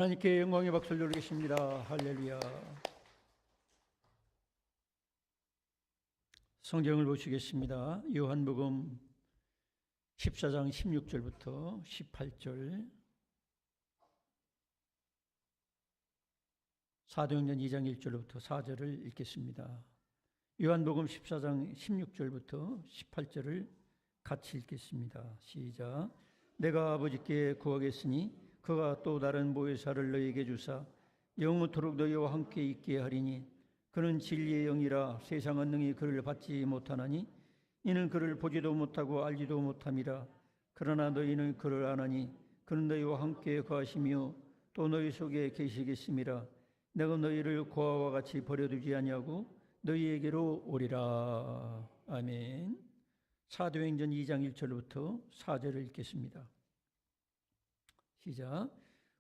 하나님께 영광의 박수를 돌리겠습니다. 할렐루야. 성경을 보시겠습니다. 요한복음 14장 16절부터 18절, 사도행전 2장 1절부터 4절을 읽겠습니다. 요한복음 14장 16절부터 18절을 같이 읽겠습니다. 시작. 내가 아버지께 구하겠으니 그가 또 다른 보혜사를 너희에게 주사 영원토록 너희와 함께 있게 하리니 그는 진리의 영이라. 세상은 능히 그를 받지 못하나니 이는 그를 보지도 못하고 알지도 못함이라. 그러나 너희는 그를 아나니 그는 너희와 함께 거하시며 또 너희 속에 계시겠음이라. 내가 너희를 고아와 같이 버려두지 아니하고 너희에게로 오리라. 아멘. 사도행전 2장 1절부터 4절을 읽겠습니다. 시작.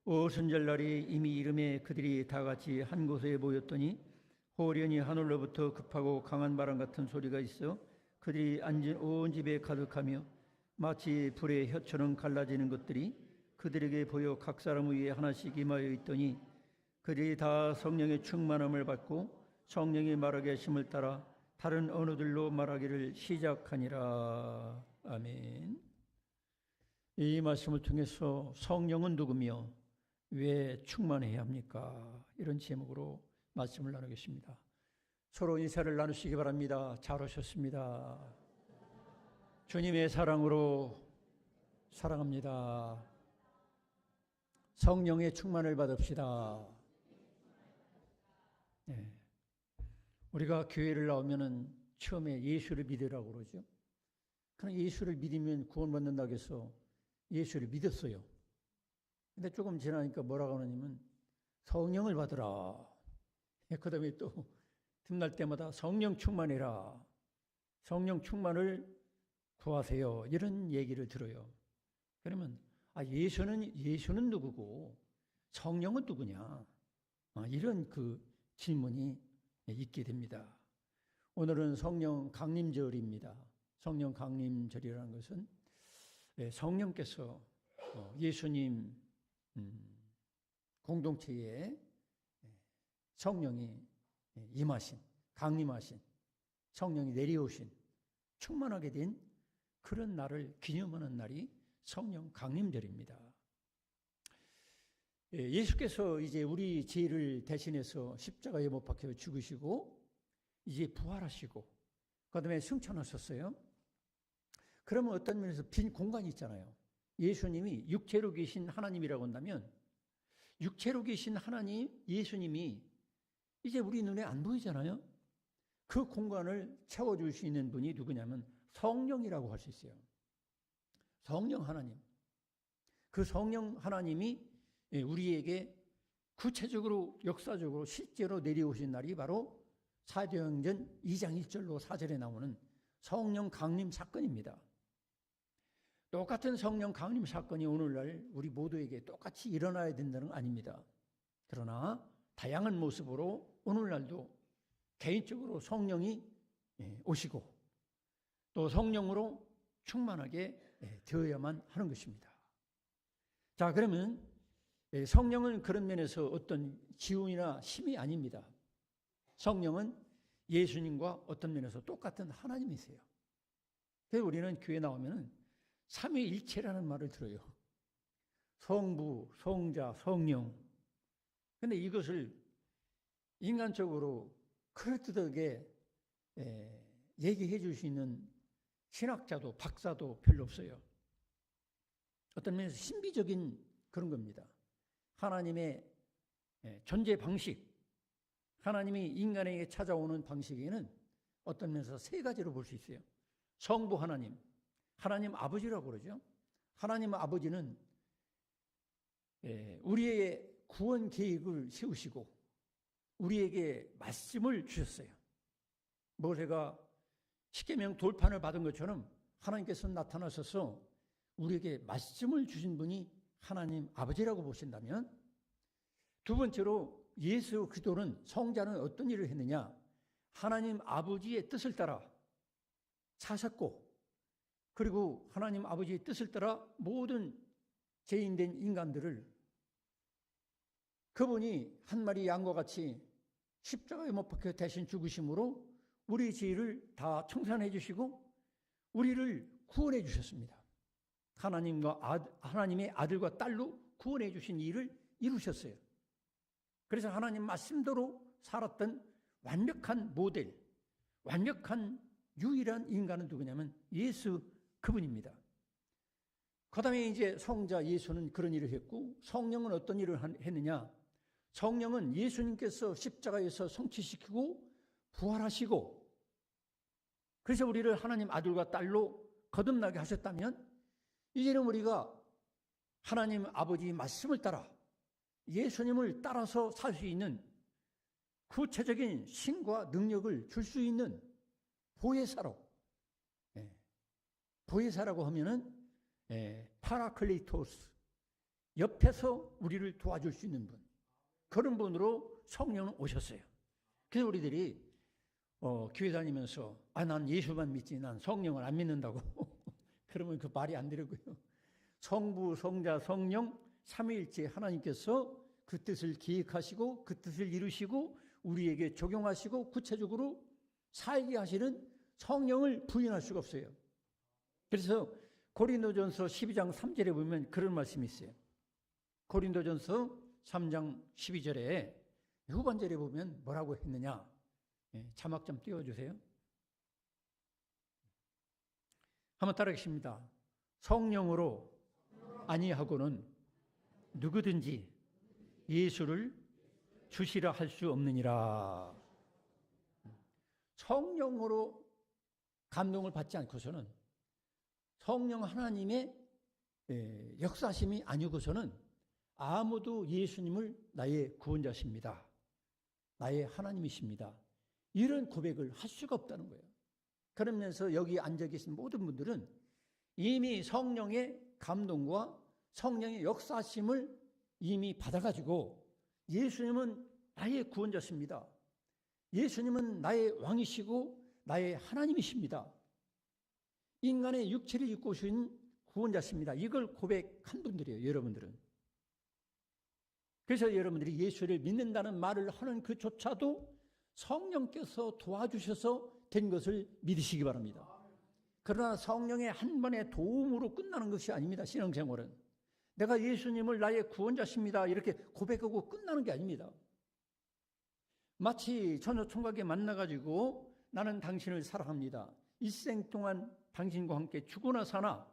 오순절날이 이미 이름에 그들이 다 같이 한 곳에 모였더니 호련히 하늘로부터 급하고 강한 바람 같은 소리가 있어 그들이 앉은 온 집에 가득하며 마치 불의 혀처럼 갈라지는 것들이 그들에게 보여 각 사람 위에 하나씩 임하여 있더니 그들이 다 성령의 충만함을 받고 성령이 말하게 하심을 따라 다른 언어들로 말하기를 시작하니라. 아멘. 이 말씀을 통해서 성령은 누구며 왜 충만해야 합니까? 이런 제목으로 말씀을 나누겠습니다. 서로 인사를 나누시기 바랍니다. 잘 오셨습니다. 주님의 사랑으로 사랑합니다. 성령의 충만을 받읍시다. 네. 우리가 교회를 나오면은 처음에 예수를 믿으라고 그러죠. 그럼 예수를 믿으면 구원받는다고 해서 예수를 믿었어요. 근데 조금 지나니까 뭐라고 하냐면 성령을 받으라. 그 다음에 또 틈날 때마다 성령 충만해라. 성령 충만을 구하세요. 이런 얘기를 들어요. 그러면 예수는 누구고 성령은 누구냐? 이런 그 질문이 있게 됩니다. 오늘은 성령 강림절입니다. 성령 강림절이라는 것은 성령께서 예수님 공동체에 성령이 임하신, 강림하신, 성령이 내려오신, 충만하게 된 그런 날을 기념하는 날이 성령 강림절입니다. 예수께서 이제 우리 죄를 대신해서 십자가에 못 박혀 죽으시고 이제 부활하시고 그다음에 승천하셨어요. 그러면 어떤 면에서 빈 공간이 있잖아요. 예수님이 육체로 계신 하나님이라고 한다면 육체로 계신 하나님 예수님이 이제 우리 눈에 안 보이잖아요. 그 공간을 채워줄 수 있는 분이 누구냐면 성령이라고 할 수 있어요. 성령 하나님. 그 성령 하나님이 우리에게 구체적으로 역사적으로 실제로 내려오신 날이 바로 사도행전 2장 1절로 4절에 나오는 성령 강림 사건입니다. 똑같은 성령 강림 사건이 오늘날 우리 모두에게 똑같이 일어나야 된다는 건 아닙니다. 그러나 다양한 모습으로 오늘날도 개인적으로 성령이 오시고 또 성령으로 충만하게 되어야만 하는 것입니다. 자, 그러면 성령은 그런 면에서 어떤 기운이나 힘이 아닙니다. 성령은 예수님과 어떤 면에서 똑같은 하나님이세요. 그래서 우리는 교회 나오면은 삼위일체라는 말을 들어요. 성부, 성자, 성령. 근데 이것을 인간적으로 그럴듯하게 얘기해 줄 수 있는 신학자도 박사도 별로 없어요. 어떤 면에서 신비적인 그런 겁니다. 하나님의 존재 방식, 하나님이 인간에게 찾아오는 방식에는 어떤 면에서 세 가지로 볼 수 있어요. 성부 하나님, 하나님 아버지라고 그러죠. 하나님 아버지는 우리의 구원 계획을 세우시고 우리에게 말씀을 주셨어요. 모세가 십계명 돌판을 받은 것처럼 하나님께서 나타나셔서 우리에게 말씀을 주신 분이 하나님 아버지라고 보신다면, 두 번째로 예수 그리스도는 성자는 어떤 일을 했느냐? 하나님 아버지의 뜻을 따라 사셨고 그리고 하나님 아버지의 뜻을 따라 모든 죄인된 인간들을 그분이 한 마리 양과 같이 십자가에 못 박혀 대신 죽으심으로 우리 죄를 다 청산해 주시고 우리를 구원해 주셨습니다. 하나님의 아들과 딸로 구원해 주신 일을 이루셨어요. 그래서 하나님 말씀대로 살았던 완벽한 모델, 완벽한 유일한 인간은 누구냐면 예수 그분입니다. 그 다음에 이제 성자 예수는 그런 일을 했고, 성령은 어떤 일을 했느냐? 성령은 예수님께서 십자가에서 성취시키고 부활하시고, 그래서 우리를 하나님 아들과 딸로 거듭나게 하셨다면, 이제는 우리가 하나님 아버지 말씀을 따라 예수님을 따라서 살 수 있는 구체적인 신과 능력을 줄 수 있는 보혜사로, 보혜사라고 하면은 파라클리토스, 옆에서 우리를 도와줄 수 있는 분, 그런 분으로 성령은 오셨어요. 그래서 우리들이 교회 다니면서 난 예수만 믿지 난 성령을 안 믿는다고 그러면 그 말이 안 되고요. 성부, 성자, 성령 삼위일체 하나님께서 그 뜻을 기획하시고 그 뜻을 이루시고 우리에게 적용하시고 구체적으로 살게 하시는 성령을 부인할 수가 없어요. 그래서 고린도전서 12장 3절에 보면 그런 말씀이 있어요. 고린도전서 3장 12절에 후반절에 보면 뭐라고 했느냐? 자막 좀 띄워주세요. 한번 따라하겠습니다. 성령으로 아니하고는 누구든지 예수를 주시라 할 수 없느니라. 성령으로 감동을 받지 않고서는, 성령 하나님의 역사심이 아니고서는 아무도 예수님을 나의 구원자십니다, 나의 하나님이십니다, 이런 고백을 할 수가 없다는 거예요. 그러면서 여기 앉아 계신 모든 분들은 이미 성령의 감동과 성령의 역사심을 이미 받아가지고 예수님은 나의 구원자십니다, 예수님은 나의 왕이시고 나의 하나님이십니다, 인간의 육체를 입고 오신 구원자십니다, 이걸 고백한 분들이에요. 여러분들은. 그래서 여러분들이 예수를 믿는다는 말을 하는 그조차도 성령께서 도와주셔서 된 것을 믿으시기 바랍니다. 그러나 성령의 한 번의 도움으로 끝나는 것이 아닙니다. 신앙생활은 내가 예수님을 나의 구원자십니다 이렇게 고백하고 끝나는 게 아닙니다. 마치 처녀 총각에 만나가지고 나는 당신을 사랑합니다, 일생 동안 당신과 함께 죽으나 사나,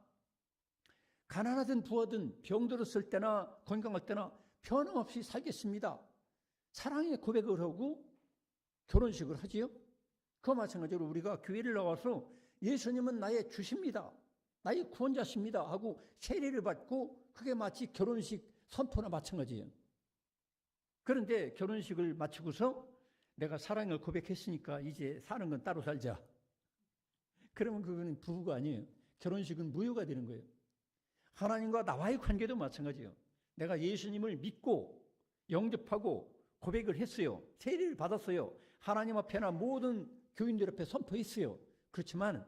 가난하든 부하든 병들었을 때나 건강할 때나 변함없이 살겠습니다, 사랑의 고백을 하고 결혼식을 하지요. 그와 마찬가지로 우리가 교회를 나와서 예수님은 나의 주십니다, 나의 구원자십니다 하고 세례를 받고, 그게 마치 결혼식 선포나 마찬가지예요. 그런데 결혼식을 마치고서 내가 사랑을 고백했으니까 이제 사는 건 따로 살자, 그러면 그거는 부부가 아니에요. 결혼식은 무효가 되는 거예요. 하나님과 나와의 관계도 마찬가지예요. 내가 예수님을 믿고 영접하고 고백을 했어요, 세례를 받았어요, 하나님 앞에나 모든 교인들 앞에 선포했어요. 그렇지만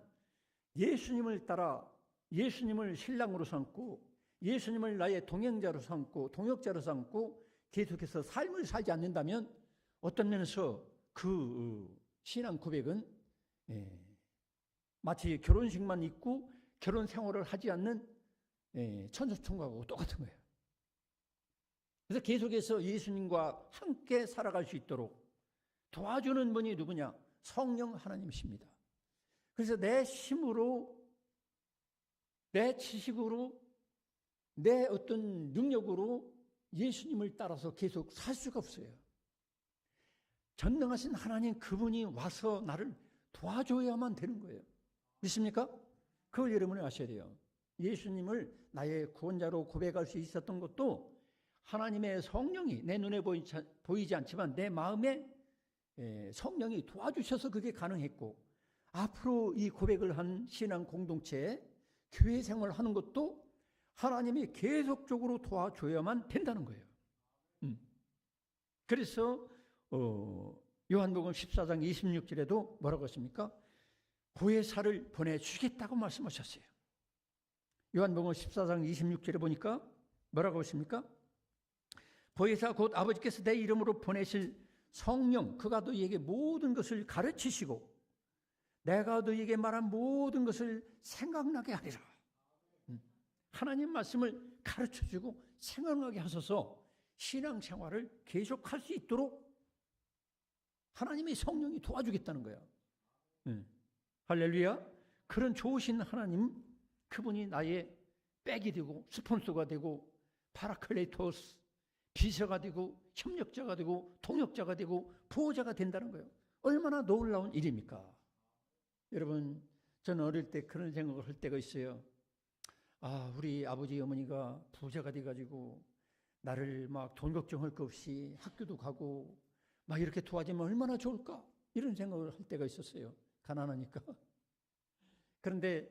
예수님을 따라 예수님을 신랑으로 삼고 예수님을 나의 동행자로 삼고 동역자로 삼고 계속해서 삶을 살지 않는다면 어떤 면에서 그 신앙 고백은 마치 결혼식만 있고 결혼 생활을 하지 않는 천주총각하고 똑같은 거예요. 그래서 계속해서 예수님과 함께 살아갈 수 있도록 도와주는 분이 누구냐? 성령 하나님이십니다. 그래서 내 힘으로, 내 지식으로, 내 어떤 능력으로 예수님을 따라서 계속 살 수가 없어요. 전능하신 하나님 그분이 와서 나를 도와줘야만 되는 거예요. 믿습니까? 그걸 여러분이 아셔야 돼요. 예수님을 나의 구원자로 고백할 수 있었던 것도 하나님의 성령이 내 눈에 보이지 않지만 내 마음에 성령이 도와주셔서 그게 가능했고, 앞으로 이 고백을 한 신앙 공동체, 교회 생활을 하는 것도 하나님이 계속적으로 도와줘야만 된다는 거예요. 그래서 요한복음 14장 26절에도 뭐라고 했습니까? 보혜사를 보내주시겠다고 말씀하셨어요. 요한복음 14장 26절에 보니까 뭐라고 했습니까? 보혜사 곧 아버지께서 내 이름으로 보내실 성령, 그가 너희에게 모든 것을 가르치시고 내가 너희에게 말한 모든 것을 생각나게 하리라. 하나님 말씀을 가르쳐주고 생각나게 하셔서 신앙생활을 계속할 수 있도록 하나님의 성령이 도와주겠다는 거야. 할렐루야. 그런 좋으신 하나님, 그분이 나의 백이 되고 스폰서가 되고 파라클레토스, 비서가 되고 협력자가 되고 동역자가 되고 보호자가 된다는 거예요. 얼마나 놀라운 일입니까? 여러분, 저는 어릴 때 그런 생각을 할 때가 있어요. 아, 우리 아버지 어머니가 부자가 돼가지고 나를 막 돈 걱정할 것 없이 학교도 가고 막 이렇게 도와주면 얼마나 좋을까? 이런 생각을 할 때가 있었어요. 가난하니까. 그런데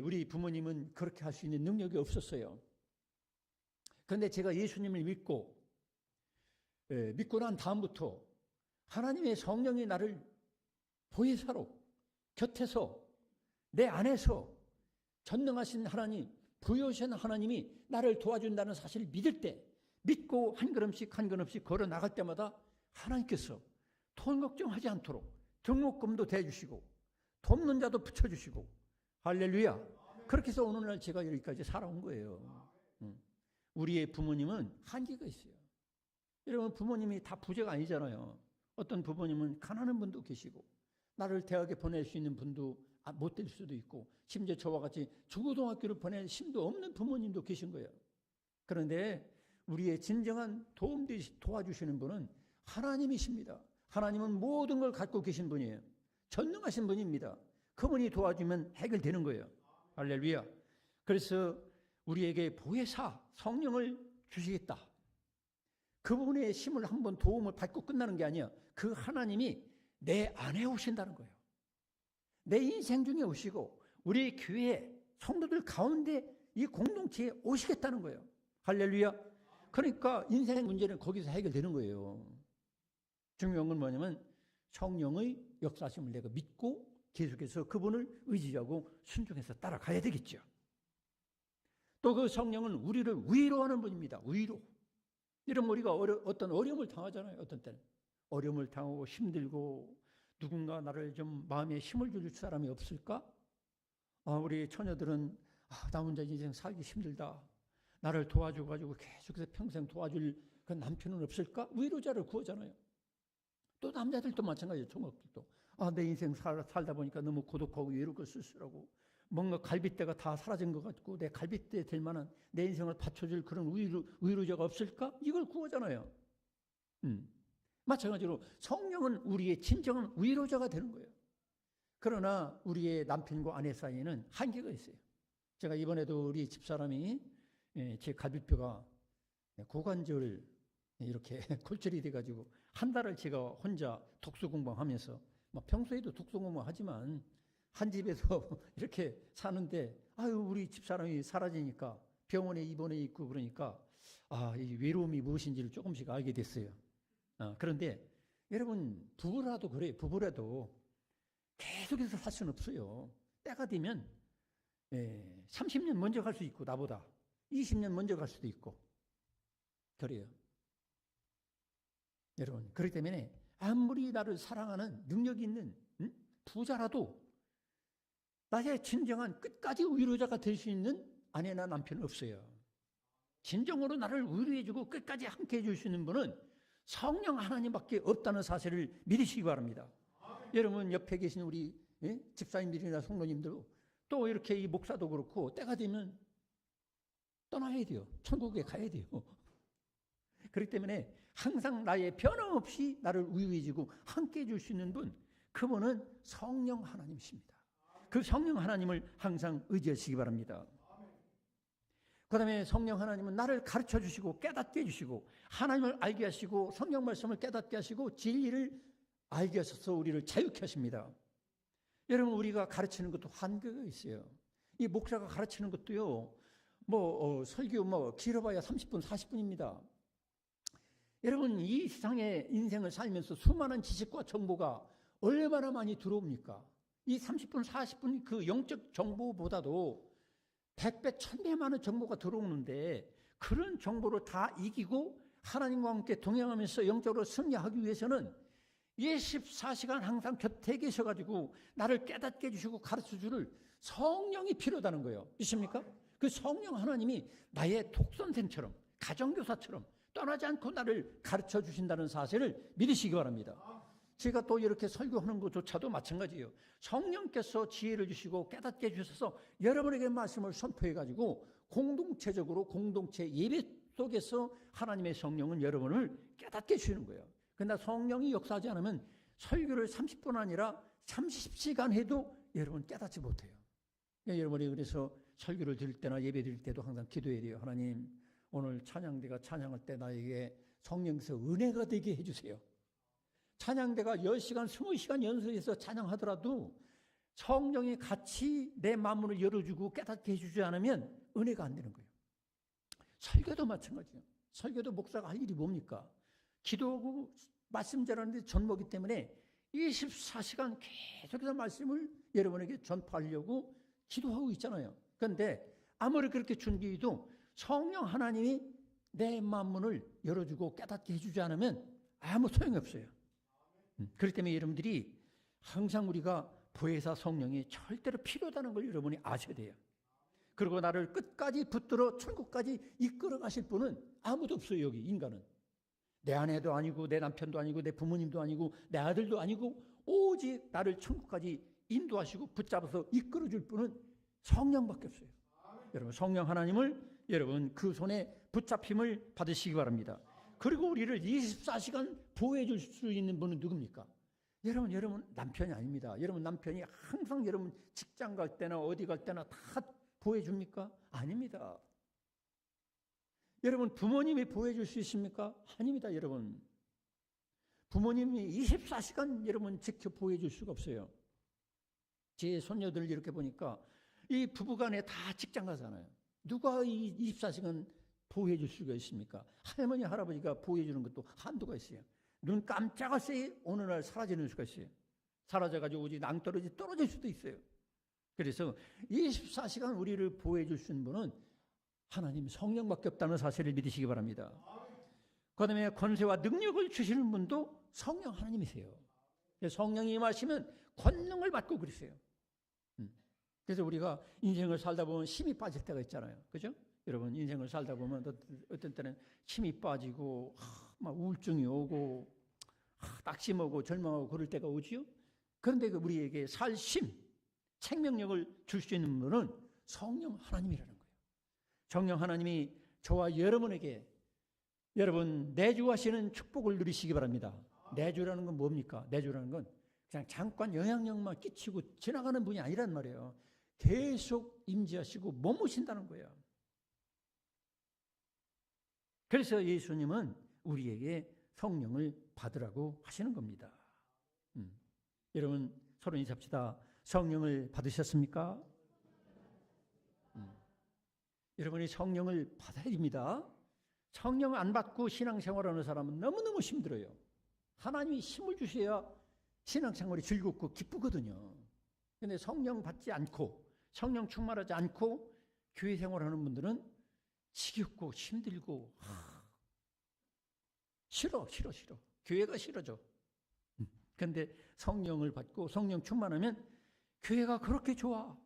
우리 부모님은 그렇게 할 수 있는 능력이 없었어요. 그런데 제가 예수님을 믿고 난 다음부터 하나님의 성령이 나를 보혜사로 곁에서 내 안에서 전능하신 하나님, 부여하신 하나님이 나를 도와준다는 사실을 믿을 때, 믿고 한 걸음씩 한 걸음씩 걸어 나갈 때마다 하나님께서 돈 걱정하지 않도록 등록금도 대주시고 돕는 자도 붙여주시고, 할렐루야. 그렇게 해서 오늘날 제가 여기까지 살아온 거예요. 우리의 부모님은 한계가 있어요. 여러분, 부모님이 다 부자가 아니잖아요. 어떤 부모님은 가난한 분도 계시고 나를 대학에 보낼 수 있는 분도 못 될 수도 있고, 심지어 저와 같이 중고등학교를 보낼 힘도 없는 부모님도 계신 거예요. 그런데 우리의 진정한 도와주시는 분은 하나님이십니다. 하나님은 모든 걸 갖고 계신 분이에요. 전능하신 분입니다. 그분이 도와주면 해결되는 거예요. 할렐루야. 그래서 우리에게 보혜사 성령을 주시겠다. 그분의 힘을 한번 도움을 받고 끝나는 게 아니야. 그 하나님이 내 안에 오신다는 거예요. 내 인생 중에 오시고 우리 교회 성도들 가운데 이 공동체에 오시겠다는 거예요. 할렐루야. 그러니까 인생의 문제는 거기서 해결되는 거예요. 중요한 건 뭐냐면 성령의 역사심을 내가 믿고 계속해서 그분을 의지하고 순종해서 따라가야 되겠죠. 또 그 성령은 우리를 위로하는 분입니다. 위로. 이런 우리가 어떤 어려움을 당하잖아요. 어떤 때는 어려움을 당하고 힘들고 누군가 나를 좀 마음에 힘을 줄 사람이 없을까? 우리 처녀들은 나 혼자 인생 살기 힘들다. 나를 도와줘가지고 계속해서 평생 도와줄 그 남편은 없을까? 위로자를 구하잖아요. 또 남자들도 마찬가지예요. 총각들도 내 인생 살다 보니까 너무 고독하고 외롭고 쓸쓸하고 뭔가 갈빗대가 다 사라진 것 같고 내 갈빗대 될 만한 내 인생을 받쳐줄 그런 위로자가 없을까? 이걸 구하잖아요. 마찬가지로 성령은 우리의 진정한 위로자가 되는 거예요. 그러나 우리의 남편과 아내 사이에는 한계가 있어요. 제가 이번에도 우리 집사람이 제 갈비뼈가 고관절 이렇게 골절이 돼가지고 한 달을 제가 혼자 독서 공부하면서 평소에도 독서 공부하지만 한 집에서 이렇게 사는데 우리 집사람이 사라지니까 병원에 입원해 있고 그러니까 이 외로움이 무엇인지를 조금씩 알게 됐어요. 그런데 여러분 부부라도 그래요. 부부라도 계속해서 살 수는 없어요. 때가 되면 30년 먼저 갈 수 있고 나보다 20년 먼저 갈 수도 있고 그래요. 여러분 그렇기 때문에 아무리 나를 사랑하는 능력이 있는 부자라도 나의 진정한 끝까지 위로자가 될 수 있는 아내나 남편은 없어요. 진정으로 나를 위로해주고 끝까지 함께 해줄 수 있는 분은 성령 하나님밖에 없다는 사실을 믿으시기 바랍니다. 여러분 옆에 계신 우리 집사님들이나 성도님들 또 이렇게 이 목사도 그렇고 때가 되면 떠나야 돼요. 천국에 가야 돼요. 그렇기 때문에 항상 나의 변함없이 나를 위로해주고 함께 해줄 수 있는 분, 그분은 성령 하나님이십니다. 그 성령 하나님을 항상 의지하시기 바랍니다. 그 다음에 성령 하나님은 나를 가르쳐 주시고 깨닫게 해주시고 하나님을 알게 하시고 성경 말씀을 깨닫게 하시고 진리를 알게 하셔서 우리를 자유케 하십니다. 여러분 우리가 가르치는 것도 한계가 있어요. 이 목사가 가르치는 것도요 설교 길어봐야 30분 40분입니다. 여러분 이 세상의 인생을 살면서 수많은 지식과 정보가 얼마나 많이 들어옵니까? 이 30분 40분 그 영적 정보보다도 100배 1000배 많은 정보가 들어오는데 그런 정보를 다 이기고 하나님과 함께 동행하면서 영적으로 승리하기 위해서는 24시간 항상 곁에 계셔가지고 나를 깨닫게 해주시고 가르쳐줄 성령이 필요하다는 거예요. 믿습니까? 그 성령 하나님이 나의 독선생처럼 가정교사처럼 떠나지 않고 나를 가르쳐 주신다는 사실을 믿으시기 바랍니다. 제가 또 이렇게 설교하는 것조차도 마찬가지예요. 성령께서 지혜를 주시고 깨닫게 해주셔서 여러분에게 말씀을 선포해가지고 공동체적으로 공동체 예배 속에서 하나님의 성령은 여러분을 깨닫게 해주시는 거예요. 그러나 성령이 역사하지 않으면 설교를 30분 아니라 30시간 해도 여러분 깨닫지 못해요. 여러분이 그래서 설교를 드릴 때나 예배 드릴 때도 항상 기도해야 돼요. 하나님, 오늘 찬양대가 찬양할 때 나에게 성령께서 은혜가 되게 해주세요. 찬양대가 10시간, 20시간 연습해서 찬양하더라도 성령이 같이 내 마음을 열어주고 깨닫게 해주지 않으면 은혜가 안 되는 거예요. 설교도 마찬가지예요. 설교도 목사가 할 일이 뭡니까? 기도하고 말씀 전하는데 전무기 때문에 24시간 계속해서 말씀을 여러분에게 전파하려고 기도하고 있잖아요. 그런데 아무리 그렇게 준비해도 성령 하나님이 내 마음문을 열어주고 깨닫게 해주지 않으면 아무 소용이 없어요. 그렇기 때문에 여러분들이 항상 우리가 보혜사 성령이 절대로 필요하다는 걸 여러분이 아셔야 돼요. 그리고 나를 끝까지 붙들어 천국까지 이끌어 가실 분은 아무도 없어요. 여기 인간은. 내 아내도 아니고 내 남편도 아니고 내 부모님도 아니고 내 아들도 아니고 오직 나를 천국까지 인도하시고 붙잡아서 이끌어 줄 분은 성령밖에 없어요. 여러분 성령 하나님을 여러분 그 손에 붙잡힘을 받으시기 바랍니다. 그리고 우리를 24시간 보호해 줄 수 있는 분은 누굽니까? 여러분 남편이 아닙니다. 여러분 남편이 항상 여러분 직장 갈 때나 어디 갈 때나 다 보호해 줍니까? 아닙니다. 여러분 부모님이 보호해 줄 수 있습니까? 아닙니다. 여러분 부모님이 24시간 여러분 지켜 보호해 줄 수가 없어요. 제 손녀들 이렇게 보니까 이 부부간에 다 직장 가잖아요. 누가 이 24시간 보호해 줄 수가 있습니까? 할머니 할아버지가 보호해 주는 것도 한도가 있어요. 눈 깜짝할 새에 어느 날 사라지는 수가 있어요. 사라져가지고 오직 낭떠러지 떨어질 수도 있어요. 그래서 24시간 우리를 보호해 줄 수 있는 분은 하나님 성령밖에 없다는 사실을 믿으시기 바랍니다. 그 다음에 권세와 능력을 주시는 분도 성령 하나님이세요. 성령이 임하시면 권능을 받고 그러세요. 그래서 우리가 인생을 살다 보면 힘이 빠질 때가 있잖아요. 그죠? 여러분 인생을 살다 보면 어떤 때는 힘이 빠지고 막 우울증이 오고 낙심하고 절망하고 그럴 때가 오지요. 그런데 우리에게 살 힘, 생명력을 줄 수 있는 분은 성령 하나님이라는 거예요. 성령 하나님이 저와 여러분에게 여러분 내주하시는 축복을 누리시기 바랍니다. 내주라는 건 뭡니까? 내주라는 건 그냥 잠깐 영향력만 끼치고 지나가는 분이 아니란 말이에요. 계속 임재하시고 머무신다는 거예요. 그래서 예수님은 우리에게 성령을 받으라고 하시는 겁니다. 여러분 서로 인사합시다. 성령을 받으셨습니까? 여러분이 성령을 받아야 됩니다. 성령 안 받고 신앙생활하는 사람은 너무너무 힘들어요. 하나님이 힘을 주셔야 신앙생활이 즐겁고 기쁘거든요. 그런데 성령 받지 않고 성령 충만하지 않고 교회 생활하는 분들은 지겹고 힘들고 싫어. 교회가 싫어져. 그런데 성령을 받고 성령 충만하면 교회가 그렇게 좋아.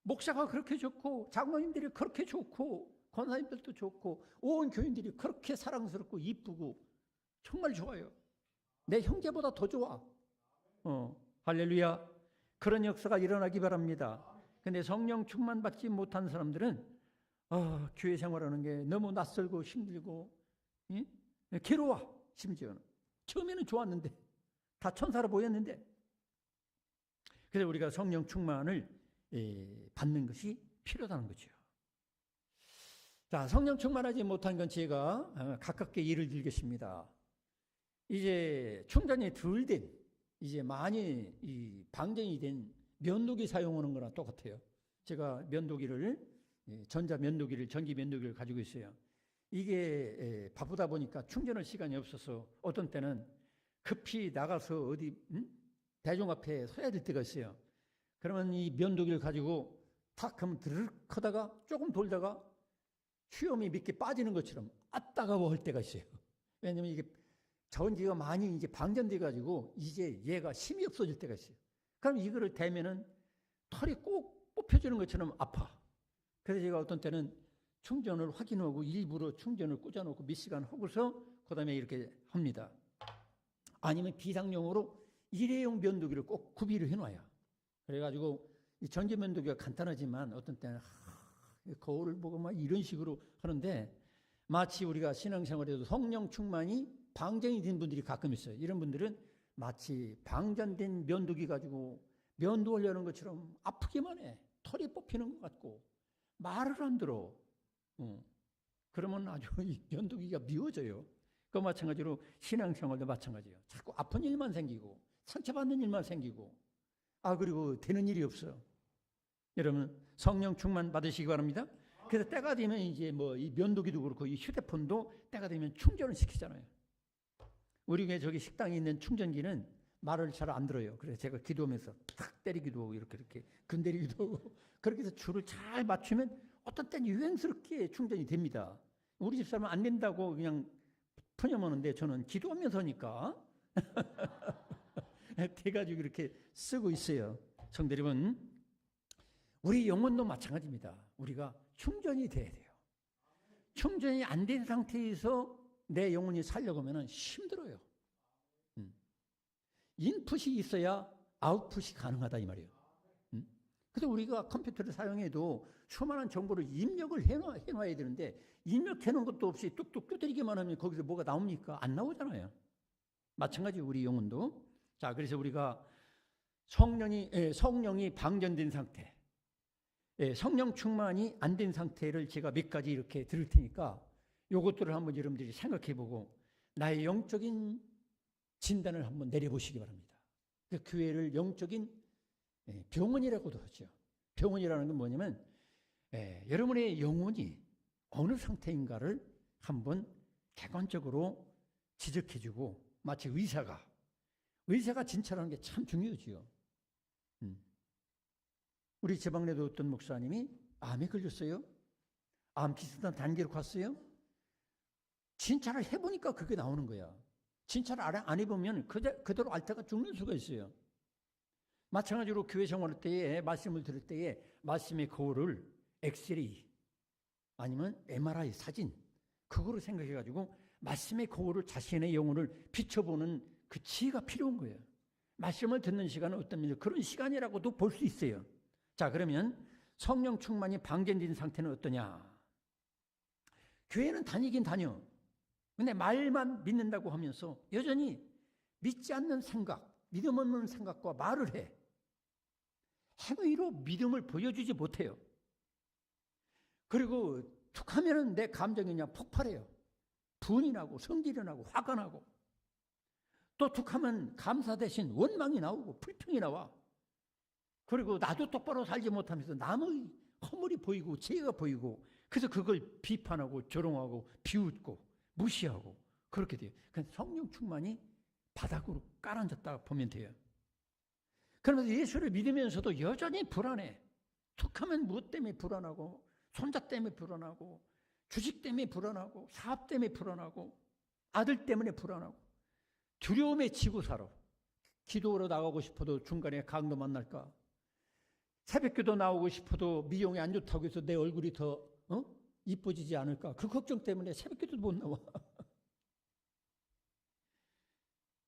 목사가 그렇게 좋고 장로님들이 그렇게 좋고 권사님들도 좋고 온 교인들이 그렇게 사랑스럽고 이쁘고 정말 좋아요. 내 형제보다 더 좋아. 할렐루야. 그런 역사가 일어나기 바랍니다. 근데 성령 충만 받지 못한 사람들은 교회 생활하는 게 너무 낯설고 힘들고 괴로워. 심지어는 처음에는 좋았는데 다 천사로 보였는데. 그래서 우리가 성령 충만을 받는 것이 필요하다는 거죠. 자, 성령 충만하지 못한 건 제가 가깝게 예를 들겠습니다. 이제 충전이 덜 된, 이제 많이 방전이 된 면도기 사용하는 거랑 똑같아요. 제가 면도기를, 전자 면도기를, 전기 면도기를 가지고 있어요. 이게 바쁘다 보니까 충전할 시간이 없어서 어떤 때는 급히 나가서 어디 대중 앞에 서야 될 때가 있어요. 그러면 이 면도기를 가지고 탁 하면 드르륵 하다가 조금 돌다가 수염이 몇 개 빠지는 것처럼 따가워 할 때가 있어요. 왜냐면 이게 전기가 많이 이제 방전돼 가지고 이제 얘가 힘이 없어질 때가 있어요. 그럼 이거를 대면은 털이 꼭 뽑혀지는 것처럼 아파. 그래서 제가 어떤 때는 충전을 확인하고 일부러 충전을 꽂아놓고 몇 시간 하고서 그다음에 이렇게 합니다. 아니면 비상용으로 일회용 면도기를 꼭 구비를 해놔요. 그래가지고 이 전기 면도기가 간단하지만 어떤 때는 거울을 보고 막 이런 식으로 하는데 마치 우리가 신앙생활에도 성령 충만이 방전이 된 분들이 가끔 있어요. 이런 분들은 마치 방전된 면도기 가지고 면도하려는 것처럼 아프기만 해. 털이 뽑히는 것 같고 말을 안 들어. 그러면 아주 이 면도기가 미워져요. 그 마찬가지로 신앙생활도 마찬가지예요. 자꾸 아픈 일만 생기고 상처받는 일만 생기고 그리고 되는 일이 없어요. 여러분 성령 충만 받으시기 바랍니다. 그래서 때가 되면 이제 뭐 이 면도기도 그렇고 이 휴대폰도 때가 되면 충전을 시키잖아요. 우리 교회 저기 식당에 있는 충전기는 말을 잘 안 들어요. 그래서 제가 기도하면서 탁 때리기도 하고 이렇게 건드리기도 하고 그렇게 해서 줄을 잘 맞추면 어떤 때는 유행스럽게 충전이 됩니다. 우리 집사람은 안 된다고 그냥 푸념하는데 저는 기도하면서니까 돼가지고 이렇게 쓰고 있어요. 성도 여러분, 우리 영혼도 마찬가지입니다. 우리가 충전이 돼야 돼요. 충전이 안 된 상태에서 내 영혼이 살려고 하면 힘들어요. 인풋이 있어야 아웃풋이 가능하다 이 말이에요. 그래서 우리가 컴퓨터를 사용해도 수많은 정보를 입력을 해놔야 되는데 입력해놓은 것도 없이 뚝뚝 두드리기만 하면 거기서 뭐가 나옵니까? 안 나오잖아요. 마찬가지 우리 영혼도. 자, 그래서 우리가 성령이 방전된 상태, 성령 충만이 안 된 상태를 제가 몇 가지 이렇게 들을 테니까 요것들을 한번 여러분들이 생각해보고 나의 영적인 진단을 한번 내려보시기 바랍니다. 그 교회를 영적인 병원이라고도 하죠. 병원이라는 건 뭐냐면 여러분의 영혼이 어느 상태인가를 한번 객관적으로 지적해주고 마치 의사가 진찰하는 게 참 중요하지요. 우리 지방내도 어떤 목사님이 암에 걸렸어요. 암 비슷한 단계로 갔어요. 진찰을 해보니까 그게 나오는 거야. 진찰을 안 해보면 그대로 앓다가 죽는 수가 있어요. 마찬가지로 교회 생활할 때에 말씀을 들을 때에 말씀의 거울을 엑스레이 아니면 MRI 사진 그거로 생각해가지고 말씀의 거울을 자신의 영혼을 비춰보는 그 지혜가 필요한 거예요. 말씀을 듣는 시간은 어떤 그런 시간이라고도 볼 수 있어요. 자, 그러면 성령 충만이 방전된 상태는 어떠냐? 교회는 다니긴 다녀. 근데 말만 믿는다고 하면서 여전히 믿지 않는 생각, 믿음 없는 생각과 말을 해. 행위로 믿음을 보여주지 못해요. 그리고 툭 하면은 내 감정이 그냥 폭발해요. 분이 나고 성질이 나고 화가 나고 또 툭 하면 감사 대신 원망이 나오고 불평이 나와. 그리고 나도 똑바로 살지 못하면서 남의 허물이 보이고 죄가 보이고 그래서 그걸 비판하고 조롱하고 비웃고 무시하고 그렇게 돼요. 그러니까 성령 충만이 바닥으로 깔아앉았다 보면 돼요. 그러면서 예수를 믿으면서도 여전히 불안해. 툭하면 무엇 때문에 불안하고 손자 때문에 불안하고 주식 때문에 불안하고 사업 때문에 불안하고 아들 때문에 불안하고 두려움에 지고 살아. 기도하러 나가고 싶어도 중간에 강도 만날까? 새벽기도 나오고 싶어도 미용이 안 좋다고 해서 내 얼굴이 더 이뻐지지 않을까? 그 걱정 때문에 새벽기도도 못 나와.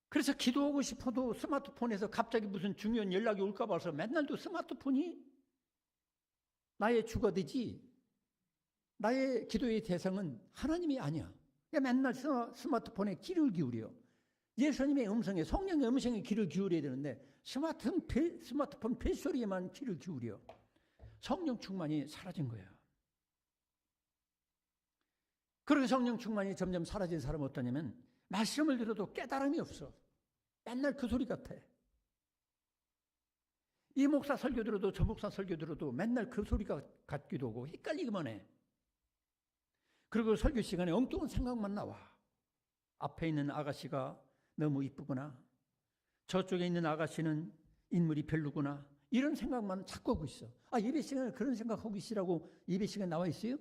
그래서 기도하고 싶어도 스마트폰에서 갑자기 무슨 중요한 연락이 올까 봐서 맨날도 스마트폰이 나의 주가 되지 나의 기도의 대상은 하나님이 아니야. 맨날 스마트폰에 귀를 기울여. 예수님의 음성에 성령의 음성에 귀를 기울여야 되는데 스마트폰 벨소리에만 귀를 기울여. 성령 충만이 사라진 거야. 그리고 성령 충만이 점점 사라진 사람은 어떠냐면 말씀을 들어도 깨달음이 없어. 맨날 그 소리 같아. 이 목사 설교 들어도 저 목사 설교 들어도 맨날 그 소리가 같기도 하고 헷갈리기만 해. 그리고 설교 시간에 엉뚱한 생각만 나와. 앞에 있는 아가씨가 너무 이쁘구나. 저쪽에 있는 아가씨는 인물이 별로구나. 이런 생각만 자꾸 하고 있어. 예배 시간에 그런 생각하고 있으라고 예배 시간에 나와 있어요?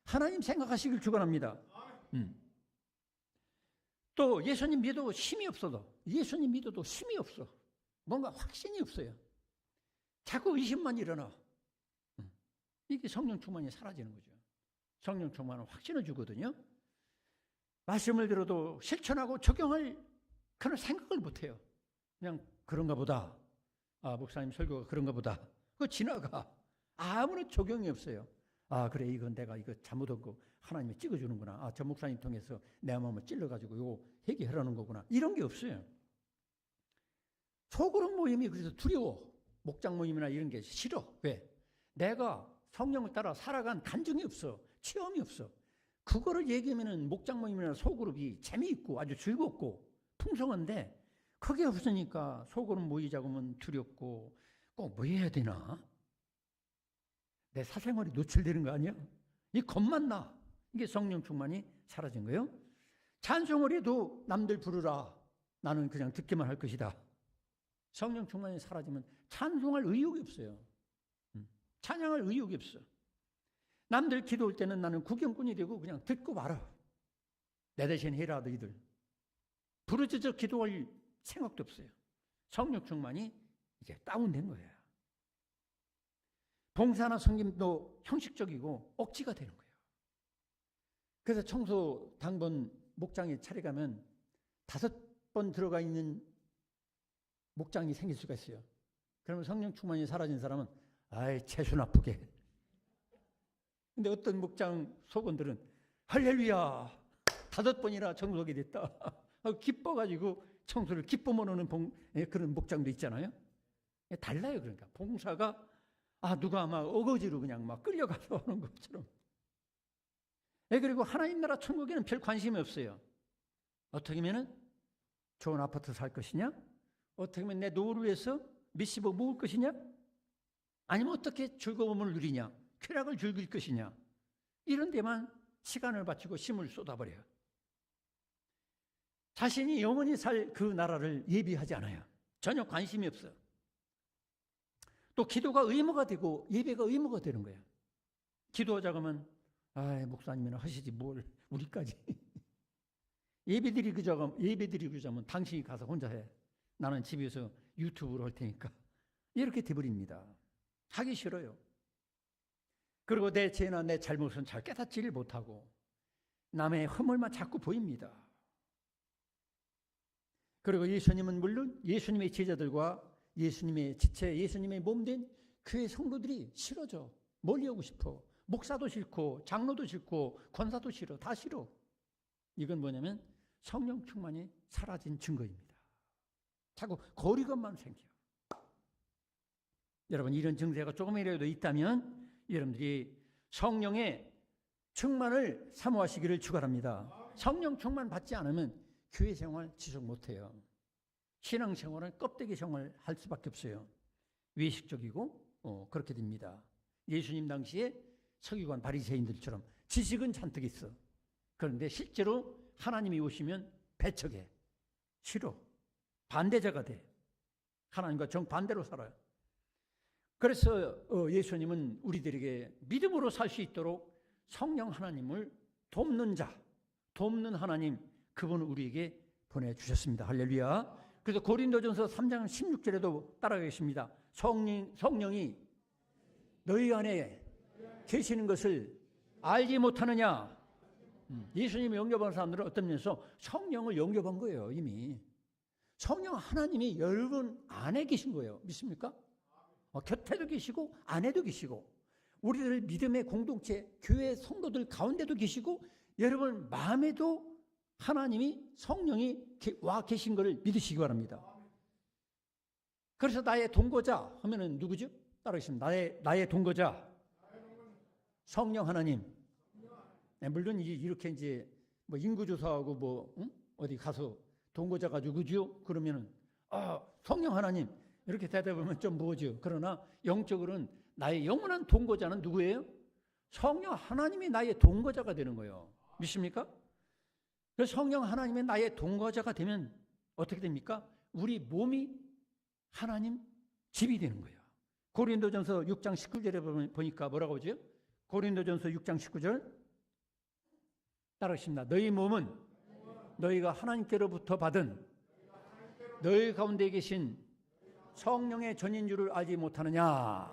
하나님 생각하시길 축원합니다. 또 예수님 믿어도 힘이 없어도, 예수님 믿어도 힘이 없어. 뭔가 확신이 없어요. 자꾸 의심만 일어나. 이게 성령 충만이 사라지는 거죠. 성령 충만은 확신을 주거든요. 말씀을 들어도 실천하고 적용할 그런 생각을 못해요. 그냥 그런가 보다. 아, 목사님 설교가 그런가 보다. 그거 지나가. 아무런 적용이 없어요. 아, 그래, 이건 내가 이거 잘못한 거 하나님이 찍어주는구나. 아, 저 목사님 통해서 내 마음을 찔러가지고 이거 회개하라는 거구나. 이런 게 없어요. 소그룹 모임이 그래서 두려워. 목장 모임이나 이런 게 싫어. 왜? 내가 성령을 따라 살아간 간증이 없어. 체험이 없어. 그거를 얘기하면은 목장 모임이나 소그룹이 재미있고 아주 즐겁고 풍성한데 그게 없으니까 소그룹 모이자고 하면 두렵고 꼭 뭐 해야 되나? 내 사생활이 노출되는 거 아니야? 이 겁만 나. 이게 성령 충만이 사라진 거예요. 찬송을 해도 남들 부르라. 나는 그냥 듣기만 할 것이다. 성령 충만이 사라지면 찬송할 의욕이 없어요. 찬양할 의욕이 없어. 남들 기도할 때는 나는 구경꾼이 되고 그냥 듣고 말아. 내 대신 해라 너희들. 부르짖어 기도할 생각도 없어요. 성령 충만이 이제 다운된 거예요. 봉사나 섬김도 형식적이고 억지가 되는 거예요. 그래서 청소 당번 목장에 차려가면 5번 들어가 있는 목장이 생길 수가 있어요. 그러면 성령 충만이 사라진 사람은 아이 채수 나쁘게. 근데 어떤 목장 속원들은 할렐루야 5번이나 청소하게 됐다. 기뻐가지고 청소를 기쁨으로 하는 그런 목장도 있잖아요. 달라요. 그러니까 봉사가 누가 막 어거지로 그냥 막 끌려가서 하는 것처럼. 그리고 하나님 나라 천국에는 별 관심이 없어요. 어떻게 하면은 좋은 아파트 살 것이냐? 어떻게 하면 내 노후를 위해서 몇십억 모을 것이냐? 아니면 어떻게 즐거움을 누리냐? 쾌락을 즐길 것이냐? 이런 데만 시간을 바치고 힘을 쏟아버려요. 자신이 영원히 살 그 나라를 예비하지 않아요. 전혀 관심이 없어요. 또 기도가 의무가 되고 예배가 의무가 되는 거예요. 기도하자고 하면 목사님이나 하시지 뭘 우리까지. 예배드리고자 하면 당신이 가서 혼자 해. 나는 집에서 유튜브로 할 테니까. 이렇게 돼버립니다. 하기 싫어요. 그리고 내 죄나 내 잘못은 잘 깨닫지를 못하고 남의 허물만 자꾸 보입니다. 그리고 예수님은 물론 예수님의 제자들과 예수님의 지체, 예수님의 몸된 교회 성도들이 싫어져. 멀리 오고 싶어. 목사도 싫고 장로도 싫고 권사도 싫어. 다 싫어. 이건 뭐냐면 성령 충만이 사라진 증거입니다. 자꾸 거리감만 생겨. 여러분 이런 증세가 조금이라도 있다면 여러분들이 성령의 충만을 사모하시기를 축원합니다. 성령 충만 받지 않으면 교회 생활 지속 못해요. 신앙 생활은 껍데기 생활 할 수밖에 없어요. 외식적이고 그렇게 됩니다. 예수님 당시에 서기관 바리새인들처럼 지식은 잔뜩 있어. 그런데 실제로 하나님이 오시면 배척해. 싫어. 반대자가 돼. 하나님과 정반대로 살아요. 그래서 예수님은 우리들에게 믿음으로 살 수 있도록 성령 하나님을 돕는 자, 돕는 하나님, 그분을 우리에게 보내주셨습니다. 할렐루야. 그래서 고린도전서 3장 16절에도 따라가겠습니다. 성령이 너희 안에 계시는 것을 알지 못하느냐. 예수님이 영접한 사람들은 어떤 면에서 성령을 영접한 거예요. 이미 성령 하나님이 여러분 안에 계신 거예요. 믿습니까? 곁에도 계시고 안에도 계시고 우리들 믿음의 공동체 교회 성도들 가운데도 계시고 여러분 마음에도 하나님이 성령이 와 계신 것을 믿으시기 바랍니다. 그래서 나의 동거자 하면은 누구죠? 따라하겠습니다. 나의 동거자 성령 하나님. 물론 이렇게 이제 뭐 인구조사하고 어디 가서 동거자가 누구죠? 그러면은 성령 하나님 이렇게 대답하면 좀 뭐죠? 그러나 영적으로는 나의 영원한 동거자는 누구예요? 성령 하나님이 나의 동거자가 되는 거예요. 믿습니까? 그래서 성령 하나님이 나의 동거자가 되면 어떻게 됩니까? 우리 몸이 하나님 집이 되는 거예요. 고린도전서 6장 19절에 보니까 뭐라고 하죠? 고린도전서 6장 19절 따라하십니다. 너희 몸은 너희가 하나님께로부터 받은 너희 가운데 계신 성령의 전인 줄을 알지 못하느냐.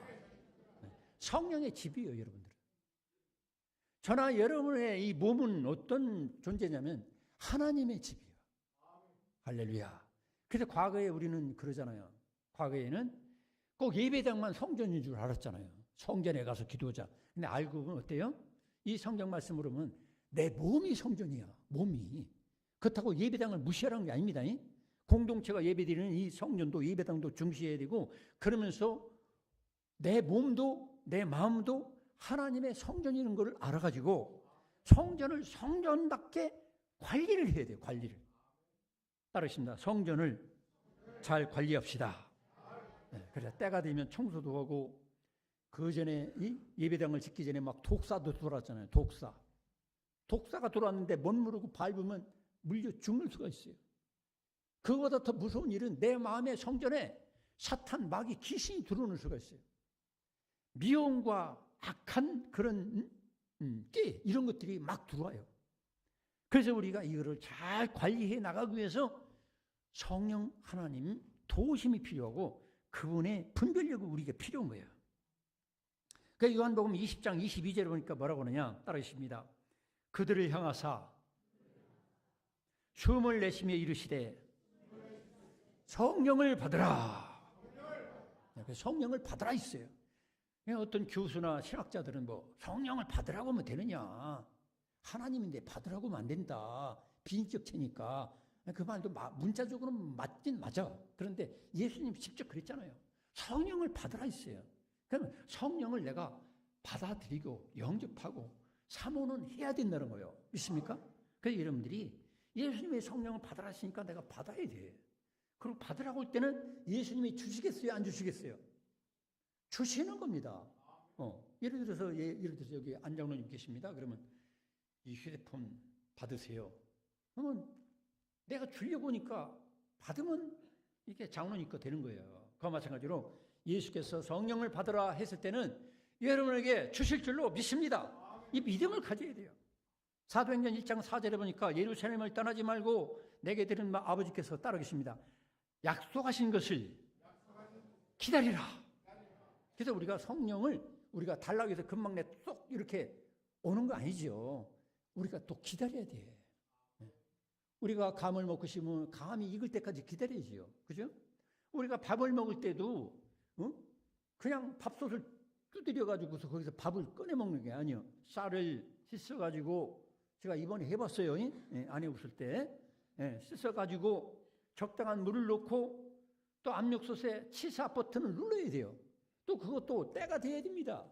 성령의 집이에요, 여러분들. 저나 여러분의 이 몸은 어떤 존재냐면 하나님의 집이에요. 할렐루야. 그래서 과거에 우리는 그러잖아요. 과거에는 꼭 예배당만 성전인 줄 알았잖아요. 성전에 가서 기도하자. 근데 알고 보면 어때요? 이 성경 말씀으로 보면 내 몸이 성전이야. 몸이. 그렇다고 예배당을 무시하라는 게 아닙니다. 공동체가 예배드리는 이 성전도 예배당도 중시해야 되고, 그러면서 내 몸도 내 마음도 하나님의 성전이라는 것을 알아가지고 성전을 성전답게 관리를 해야 돼요. 관리를. 따르십니다. 성전을 잘 관리합시다. 네, 그래서 때가 되면 청소도 하고, 그 전에 이 예배당을 짓기 전에 막 독사도 들어왔잖아요. 독사가 들어왔는데 멋모르고 밟으면 물려 죽을 수가 있어요. 그거보다 더 무서운 일은 내 마음의 성전에 사탄, 마귀, 귀신이 들어오는 수가 있어요. 미움과 악한 그런 깨 이런 것들이 막 들어와요. 그래서 우리가 이거를 잘 관리해 나가기 위해서 성령 하나님 도우심이 필요하고 그분의 분별력이 우리에게 필요한 거예요. 그러니까 요한복음 20장 22절에 보니까 뭐라고 하느냐 따라하십니다. 그들을 향하사 숨을 내쉬며 이르시되 성령을 받으라. 성령을 받으라 있어요. 어떤 교수나 신학자들은 뭐 성령을 받으라고 하면 되느냐, 하나님인데 받으라고 하면 안 된다, 비인격체니까. 그 말도 문자적으로 맞긴 맞아. 그런데 예수님 직접 그랬잖아요. 성령을 받으라 했어요. 그러면 성령을 내가 받아들이고 영접하고 사모는 해야 된다는 거예요. 믿습니까? 그래서 여러분들이 예수님의 성령을 받으라 하시니까 내가 받아야 돼. 그리고 받으라고 할 때는 예수님이 주시겠어요? 안 주시겠어요? 주시는 겁니다. 예를 들어서 여기 안장로님 계십니다. 그러면 이 휴대폰 받으세요. 그러면 내가 주려고 하니까 받으면 이게 장로님 거 되는 거예요. 그와 마찬가지로 예수께서 성령을 받으라 했을 때는 여러분에게 주실 줄로 믿습니다. 이 믿음을 가져야 돼요. 사도행전 1장 4절에 보니까 예루살렘을 떠나지 말고 내게 들은 아버지께서 따라 계십니다. 약속하신 것을 기다리라. 그래서 우리가 성령을 우리가 달라고 해서 금방 쏙 이렇게 오는 거 아니죠. 우리가 또 기다려야 돼. 우리가 감을 먹고 싶으면 감이 익을 때까지 기다려야지요. 그죠? 우리가 밥을 먹을 때도 그냥 밥솥을 두드려가지고서 거기서 밥을 꺼내 먹는 게 아니에요. 쌀을 씻어가지고 제가 이번에 해봤어요. 아내 없을 때 씻어가지고 적당한 물을 넣고 또 압력솥에 치사 버튼을 눌러야 돼요. 또 그것도 때가 돼야 됩니다.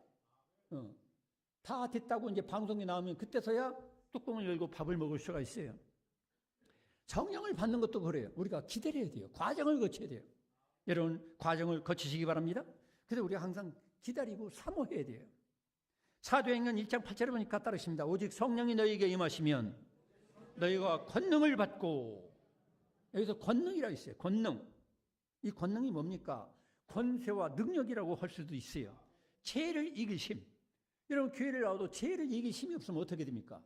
다 됐다고 이제 방송에 나오면 그때서야 뚜껑을 열고 밥을 먹을 수가 있어요. 성령을 받는 것도 그래요. 우리가 기다려야 돼요. 과정을 거쳐야 돼요. 여러분 과정을 거치시기 바랍니다. 그래서 우리가 항상 기다리고 사모해야 돼요. 사도행전 1장 8절에 보니까 따르십니다. 오직 성령이 너희에게 임하시면 너희가 권능을 받고, 여기서 권능이라 있어요. 권능. 이 권능이 뭡니까? 권세와 능력이라고 할 수도 있어요. 죄를 이길 힘. 여러분 교회를 나와도 죄를 이길 힘이 없으면 어떻게 됩니까?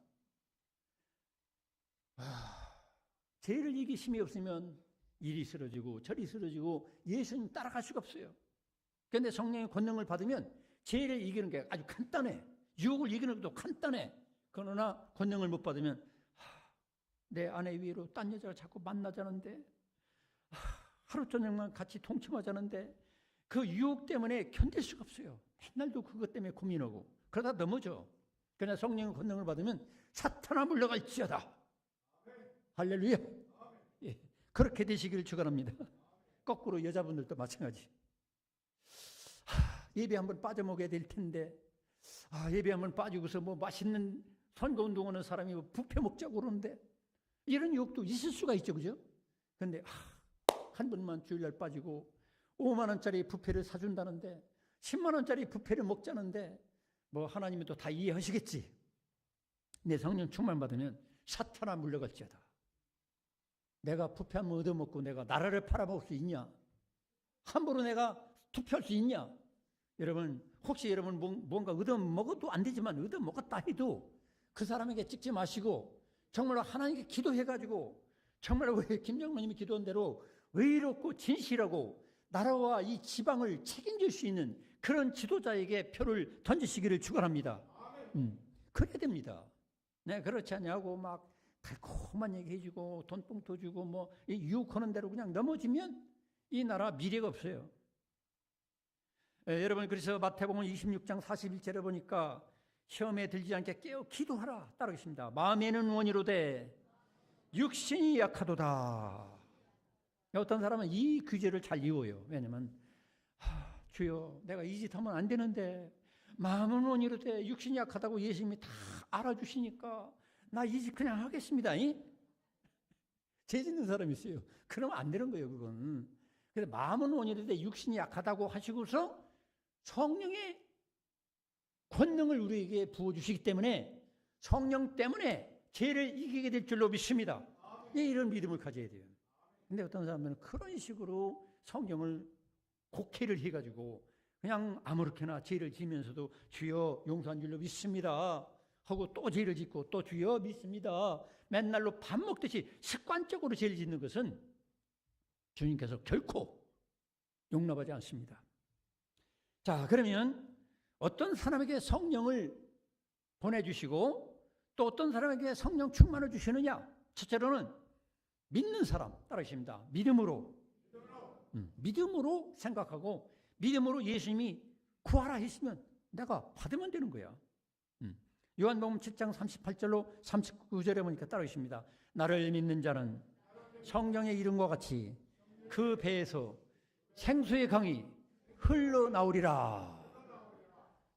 죄를 이길 힘이 없으면 이리 쓰러지고 저리 쓰러지고 예수님 따라갈 수가 없어요. 그런데 성령의 권능을 받으면 죄를 이기는 게 아주 간단해. 유혹을 이기는 것도 간단해. 그러나 권능을 못 받으면 내 아내 위로 딴 여자를 자꾸 만나자는데, 하루 저녁만 같이 동침하자는데 그 유혹 때문에 견딜 수가 없어요. 맨날도 그것 때문에 고민하고 그러다 넘어져. 그러나 성령의 권능을 받으면 사탄아 물러갈지어다. 할렐루야. 예, 그렇게 되시기를 축원합니다. 거꾸로 여자분들도 마찬가지. 예배 한번 빠져먹어야 될 텐데, 예배 한번 빠지고서 뭐 맛있는 선거운동하는 사람이 뭐 뷔페 먹자고 그러는데, 이런 유혹도 있을 수가 있죠, 그죠? 그런데 한 번만 주일날 빠지고 5만 원짜리 뷔페를 사준다는데 10만 원짜리 뷔페를 먹자는데 뭐 하나님은 또 다 이해하시겠지. 내 성령 충만 받으면 사탄아 물러갈지어다. 내가 뷔페 한번 얻어먹고 내가 나라를 팔아먹을 수 있냐? 함부로 내가 투표할 수 있냐? 여러분 혹시 여러분 뭔가 얻어먹어도 안 되지만 얻어먹었다 해도 그 사람에게 찍지 마시고 정말로 하나님께 기도해가지고 정말로 왜 김정은님이 기도한 대로 의롭고 진실하고 나라와 이 지방을 책임질 수 있는 그런 지도자에게 표를 던지시기를 축원합니다. 그래야 됩니다. 네, 그렇지 않냐고 막 달콤한 얘기 해주고 돈봉투 주고 뭐 유혹하는 대로 그냥 넘어지면 이 나라 미래가 없어요. 여러분, 그래서 마태복음 26장 41절에 보니까 시험에 들지 않게 깨어 기도하라 따르겠습니다. 마음에는 원이로되 육신이 약하도다. 어떤 사람은 이 규제를 잘 이어요. 왜냐면 주여 내가 이 짓 하면 안 되는데 마음은 원이로되 육신이 약하다고 예수님이 다 알아주시니까 나 이 짓 그냥 하겠습니다. 죄 짓는 사람이 있어요. 그러면 안 되는 거예요. 그건. 그래서 마음은 원이로되 육신이 약하다고 하시고서 성령의 권능을 우리에게 부어주시기 때문에 성령 때문에 죄를 이기게 될 줄로 믿습니다. 이런 믿음을 가져야 돼요. 근데 어떤 사람들은 그런 식으로 성령을 곡해를 해가지고 그냥 아무렇게나 죄를 지면서도 주여 용서한 줄로 믿습니다 하고 또 죄를 짓고 또 주여 믿습니다. 맨날로 밥 먹듯이 습관적으로 죄를 짓는 것은 주님께서 결코 용납하지 않습니다. 자, 그러면 어떤 사람에게 성령을 보내주시고 또 어떤 사람에게 성령 충만을 주시느냐? 첫째로는 믿는 사람 따르십니다. 믿음으로 생각하고 믿음으로 예수님이 구하라 했으면 내가 받으면 되는 거야. 요한복음 7장 38절로 39절에 보니까 따르십니다. 나를 믿는 자는 성령의 이름과 같이 그 배에서 생수의 강이 흘러나오리라.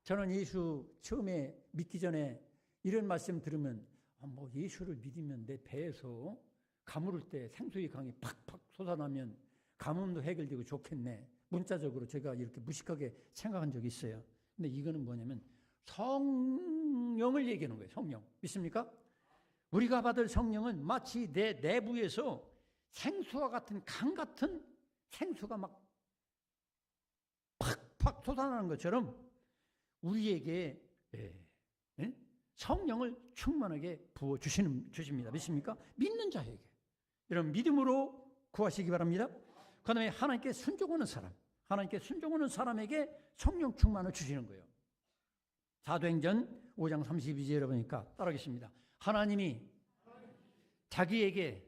저는 예수 처음에 믿기 전에 이런 말씀 들으면 뭐 예수를 믿으면 내 배에서 가물을 때 생수의 강이 팍팍 솟아나면 가뭄도 해결되고 좋겠네. 문자적으로 제가 이렇게 무식하게 생각한 적이 있어요. 근데 이거는 뭐냐면 성령을 얘기하는 거예요. 성령. 믿습니까? 우리가 받을 성령은 마치 내 내부에서 생수와 같은 강 같은 생수가 막 팍팍 솟아나는 것처럼 우리에게 성령을 충만하게 부어 주십니다. 믿습니까? 믿는 자에게. 여러분 믿음으로 구하시기 바랍니다. 그 다음에 하나님께 순종하는 사람, 하나님께 순종하는 사람에게 성령 충만을 주시는 거예요. 사도행전 5장 32절에 보니까 따라하겠습니다. 하나님이 자기에게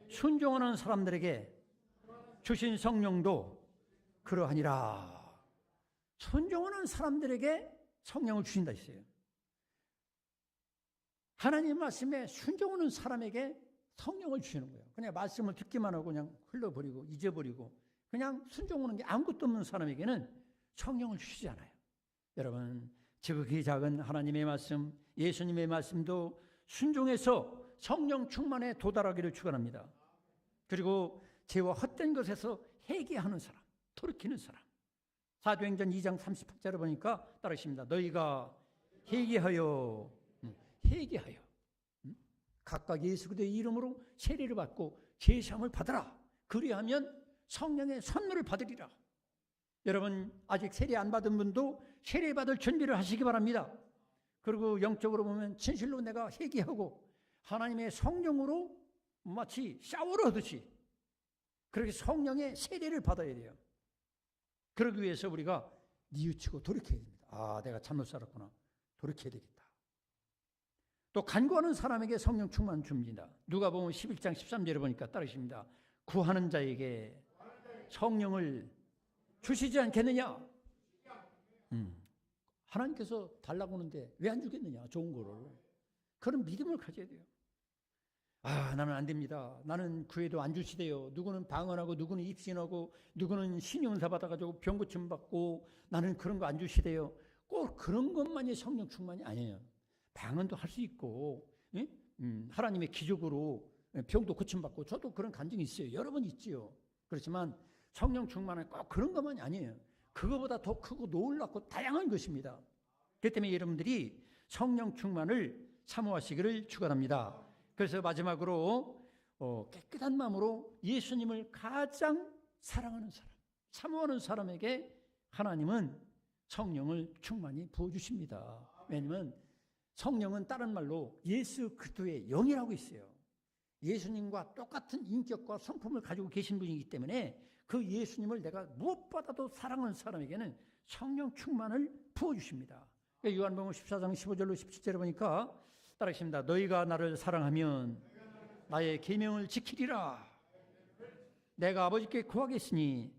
순종하는 사람들에게 주신 성령도 그러하니라. 순종하는 사람들에게 성령을 주신다 했어요. 하나님 말씀에 순종하는 사람에게 성령을 주시는 거예요. 그냥 말씀을 듣기만 하고 그냥 흘러버리고 잊어버리고 그냥 순종하는 게 아무것도 없는 사람에게는 성령을 주시지 않아요. 여러분, 지극히 작은 하나님의 말씀, 예수님의 말씀도 순종해서 성령 충만에 도달하기를 축원합니다. 그리고 죄와 헛된 것에서 회개하는 사람, 돌이키는 사람. 사도행전 2장 38절에 보니까 따르십니다. 너희가 회개하여 각각 예수 그리스도의 이름으로 세례를 받고 제사함을 받으라. 그리하면 성령의 선물을 받으리라. 여러분 아직 세례 안 받은 분도 세례 받을 준비를 하시기 바랍니다. 그리고 영적으로 보면 진실로 내가 회개하고 하나님의 성령으로 마치 샤워를 하듯이 그렇게 성령의 세례를 받아야 돼요. 그러기 위해서 우리가 뉘우치고 돌이켜야 됩니다. 아, 내가 잘못 살았구나. 돌이켜야 되겠다. 또 간구하는 사람에게 성령 충만 줍니다. 누가복음 11장 13절에 보니까 따르십니다. 구하는 자에게 성령을 주시지 않겠느냐? 하나님께서 달라고 하는데 왜 안 주겠느냐? 좋은 거를. 그런 믿음을 가져야 돼요. 아, 나는 안 됩니다. 나는 구해도 안 주시대요. 누구는 방언하고 누구는 입신하고 누구는 신용사 받아가지고 병 고침 받고 나는 그런 거 안 주시대요. 꼭 그런 것만이 성령 충만이 아니에요. 방언도 할 수 있고 하나님의 기적으로 병도 고침받고 저도 그런 간증이 있어요. 여러 번 있지요. 그렇지만 성령 충만은 꼭 그런 것만이 아니에요. 그거보다 더 크고 놀랍고 다양한 것입니다. 그렇기 때문에 여러분들이 성령 충만을 사모하시기를 축원합니다. 그래서 마지막으로 깨끗한 마음으로 예수님을 가장 사랑하는 사람, 사모하는 사람에게 하나님은 성령을 충만히 부어주십니다. 왜냐하면 성령은 다른 말로 예수 그리스도의 영이라고 있어요. 예수님과 똑같은 인격과 성품을 가지고 계신 분이기 때문에 그 예수님을 내가 무엇보다도 사랑하는 사람에게는 성령 충만을 부어주십니다. 요한복음 14장 15절로 17절에 보니까 따라하십니다. 너희가 나를 사랑하면 나의 계명을 지키리라. 내가 아버지께 구하겠으니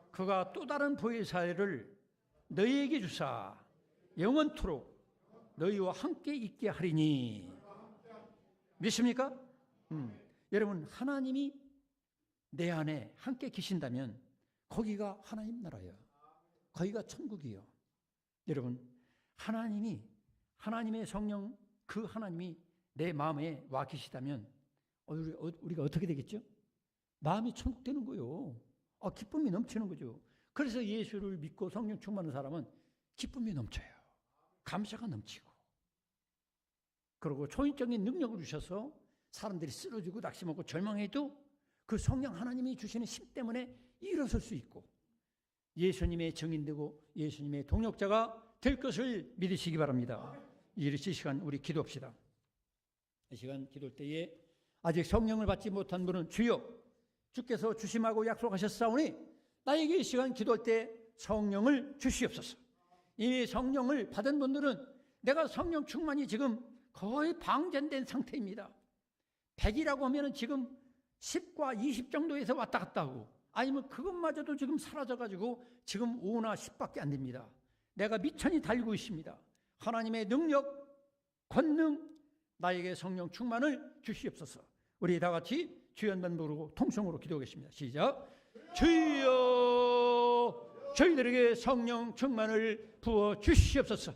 그가 또 다른 보혜사를 너희에게 주사 영원토록 너희와 함께 있게 하리니. 믿습니까? 여러분, 하나님이 내 안에 함께 계신다면 거기가 하나님 나라예요. 거기가 천국이에요. 여러분, 하나님의 성령, 그 하나님이 내 마음에 와 계시다면 우리가 어떻게 되겠죠? 마음이 천국 되는 거예요. 기쁨이 넘치는 거죠. 그래서 예수를 믿고 성령 충만한 사람은 기쁨이 넘쳐요. 감사가 넘치고. 그리고 초인적인 능력을 주셔서 사람들이 쓰러지고 낙심하고 절망해도 그 성령 하나님이 주시는 힘 때문에 일어설 수 있고 예수님의 증인되고 예수님의 동역자가 될 것을 믿으시기 바랍니다. 이 시간 우리 기도합시다. 이 시간 기도할 때에 아직 성령을 받지 못한 분은 주여 주께서 주심하고 약속하셨사오니 나에게 이 시간 기도할 때 성령을 주시옵소서. 이미 성령을 받은 분들은 내가 성령 충만이 지금 거의 방전된 상태입니다. 100이라고 하면 지금 10과 20 정도에서 왔다 갔다 하고 아니면 그것마저도 지금 사라져가지고 지금 5나 10밖에 안 됩니다. 내가 미천이 달리고 있습니다. 하나님의 능력, 권능, 나에게 성령 충만을 주시옵소서. 우리 다 같이 주연만 부르고 통성으로 기도하겠습니다. 시작. 주여 저희들에게 성령 충만을 부어 주시옵소서.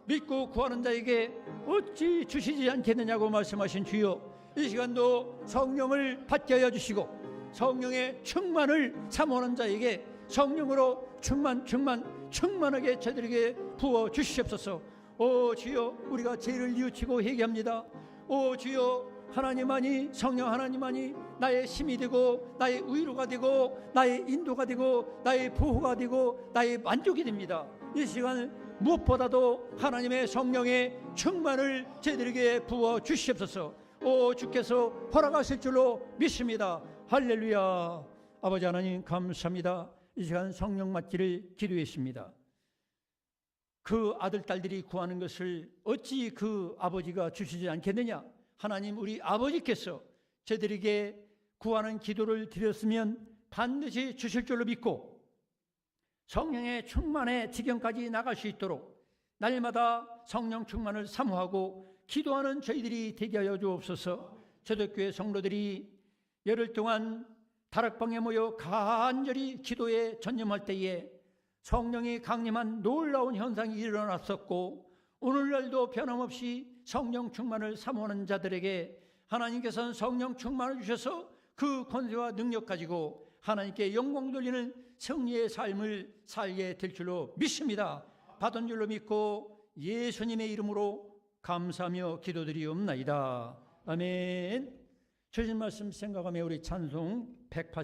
믿고 구하는 자에게 어찌 주시지 않겠느냐고 말씀하신 주여, 이 시간도 성령을 받게 하여 주시고 성령의 충만을 사모하는 자에게 성령으로 충만하게 저들에게 부어 주시옵소서. 오 주여, 우리가 죄를 뉘우치고 회개합니다. 오 주여, 하나님만이, 성령 하나님만이 나의 힘이 되고 나의 위로가 되고 나의 인도가 되고 나의 보호가 되고 나의 만족이 됩니다. 이 시간 무엇보다도 하나님의 성령의 충만을 저희들에게 부어 주시옵소서. 오 주께서 허락하실 줄로 믿습니다. 할렐루야. 아버지 하나님 감사합니다. 이 시간 성령 맡기를 기도했습니다. 그 아들 딸들이 구하는 것을 어찌 그 아버지가 주시지 않겠느냐. 하나님, 우리 아버지께서 저들에게 구하는 기도를 드렸으면 반드시 주실 줄로 믿고 성령의 충만의 지경까지 나갈 수 있도록 날마다 성령 충만을 사모하고 기도하는 저희들이 되게 하여 주옵소서. 초대교회 성도들이 열흘 동안 다락방에 모여 간절히 기도에 전념할 때에 성령이 강림한 놀라운 현상이 일어났었고 오늘날도 변함없이 성령 충만을 사모하는 자들에게 하나님께서는 성령 충만을 주셔서 그 권세와 능력 가지고 하나님께 영광 돌리는 승리의 삶을 살게 될 줄로 믿습니다. 받은 줄로 믿고 예수님의 이름으로 감사하며 기도드리옵나이다. 아멘. 주신 말씀 생각하며 우리 찬송 180